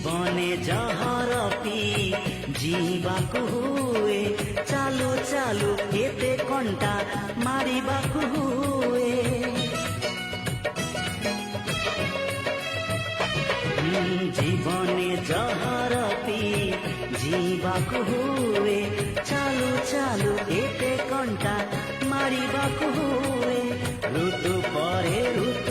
জীবনে জহর পি जीवाकु हुए चालू चालू केते कंटा मारिबाकु हुए जीवने जहर पी जीवाकु हुए चालू चालू केते कंटा मारिबाकु हुए ऋतु परे ऋतु